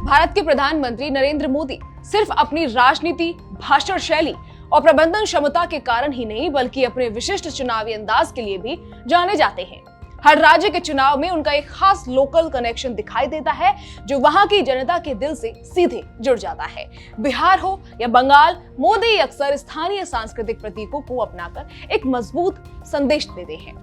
भारत के प्रधानमंत्री नरेंद्र मोदी सिर्फ अपनी राजनीति, भाषण शैली और प्रबंधन क्षमता के कारण ही नहीं बल्कि अपने विशिष्ट चुनावी अंदाज के लिए भी जाने जाते हैं। हर राज्य के चुनाव में उनका एक खास लोकल कनेक्शन दिखाई देता है जो वहां की जनता के दिल से सीधे जुड़ जाता है। बिहार हो या बंगाल, मोदी अक्सर स्थानीय सांस्कृतिक प्रतीकों को अपनाकर एक मजबूत संदेश देते हैं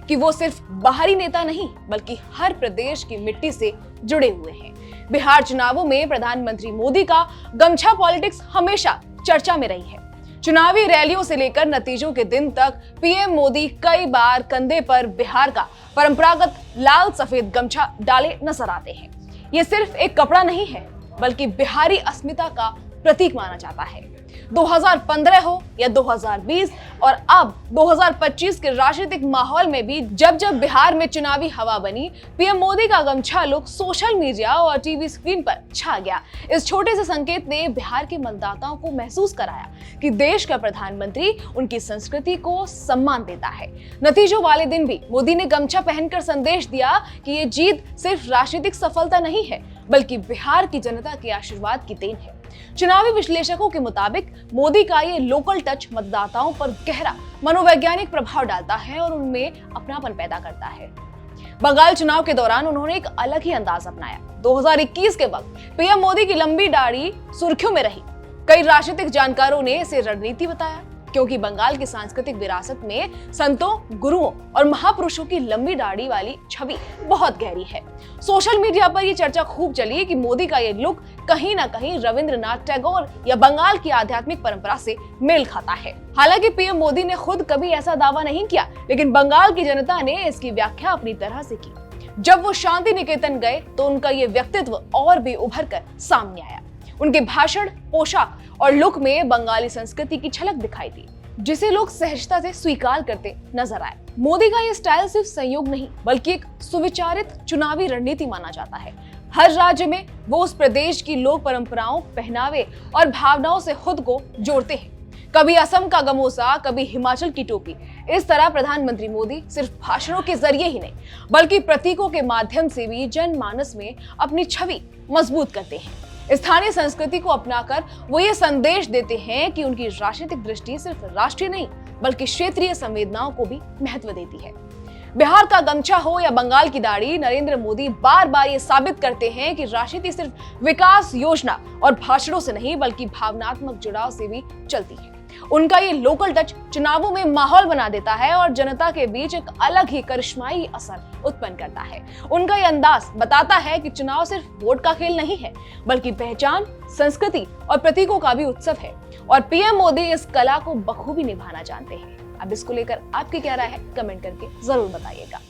कि वो सिर्फ बाहरी नेता नहीं बल्कि हर प्रदेश की मिट्टी से जुड़े हुए हैं। बिहार चुनावों में प्रधानमंत्री मोदी का गमछा पॉलिटिक्स हमेशा चर्चा में रही है। चुनावी रैलियों से लेकर नतीजों के दिन तक पीएम मोदी कई बार कंधे पर बिहार का परंपरागत लाल सफेद गमछा डाले नजर आते हैं। ये सिर्फ एक कपड़ा नहीं है बल्कि बिहारी अस्मिता का प्रतीक माना जाता है। 2015 हो या 2020 और अब 2025 के राजनीतिक माहौल में भी जब जब बिहार में चुनावी हवा बनी, पीएम मोदी का गमछा लुक सोशल मीडिया और टीवी स्क्रीन पर छा गया। इस छोटे से संकेत ने बिहार के मतदाताओं को महसूस कराया कि देश का प्रधानमंत्री उनकी संस्कृति को सम्मान देता है। नतीजों वाले दिन भी मोदी ने गमछा पहनकर संदेश दिया कि ये जीत सिर्फ राजनीतिक सफलता नहीं है बल्कि बिहार की जनता के आशीर्वाद की देन है। चुनावी विश्लेषकों के मुताबिक मोदी का ये लोकल टच मतदाताओं पर गहरा मनोवैज्ञानिक प्रभाव डालता है और उनमें अपनापन पैदा करता है। बंगाल चुनाव के दौरान उन्होंने एक अलग ही अंदाज अपनाया। 2021 के वक्त पीएम मोदी की लंबी दाढ़ी सुर्खियों में रही। कई राजनीतिक जानकारों ने इसे रणनीति बताया क्योंकि बंगाल की सांस्कृतिक विरासत में संतों, गुरुओं और महापुरुषों की लंबी दाढ़ी वाली छवि बहुत गहरी है। सोशल मीडिया पर यह चर्चा खूब चली कि मोदी का यह लुक कहीं ना कहीं रविंद्रनाथ टैगोर या बंगाल की आध्यात्मिक परंपरा से मेल खाता है। हालांकि पीएम मोदी ने खुद कभी ऐसा दावा नहीं किया, लेकिन बंगाल की जनता ने इसकी व्याख्या अपनी तरह से की। जब वो शांति निकेतन गए तो उनका ये व्यक्तित्व और भी उभर कर सामने आया। उनके भाषण, पोशाक और लुक में बंगाली संस्कृति की झलक दिखाई दी, जिसे लोग सहजता से स्वीकार करते नजर आए। मोदी का ये स्टाइल सिर्फ संयोग नहीं बल्कि एक सुविचारित चुनावी रणनीति माना जाता है। हर राज्य में वो उस प्रदेश की लोक परंपराओं, पहनावे और भावनाओं से खुद को जोड़ते हैं। कभी असम का गमोसा, कभी हिमाचल की टोपी। इस तरह प्रधानमंत्री मोदी सिर्फ भाषणों के जरिए ही नहीं बल्कि प्रतीकों के माध्यम से भी जनमानस में अपनी छवि मजबूत करते हैं। स्थानीय संस्कृति को अपनाकर वो ये संदेश देते हैं कि उनकी राजनीतिक दृष्टि सिर्फ राष्ट्रीय नहीं बल्कि क्षेत्रीय संवेदनाओं को भी महत्व देती है। बिहार का गमछा हो या बंगाल की दाढ़ी, नरेंद्र मोदी बार बार ये साबित करते हैं कि राजनीति सिर्फ विकास योजना और भाषणों से नहीं बल्कि भावनात्मक जुड़ाव से भी चलती है। उनका ये लोकल टच चुनावों में माहौल बना देता है और जनता के बीच एक अलग ही करिश्माई असर उत्पन्न करता है। उनका ये अंदाज बताता है कि चुनाव सिर्फ वोट का खेल नहीं है बल्कि पहचान, संस्कृति और प्रतीकों का भी उत्सव है और पीएम मोदी इस कला को बखूबी निभाना जानते हैं। अब इसको लेकर आपकी क्या राय है, कमेंट करके जरूर बताइएगा।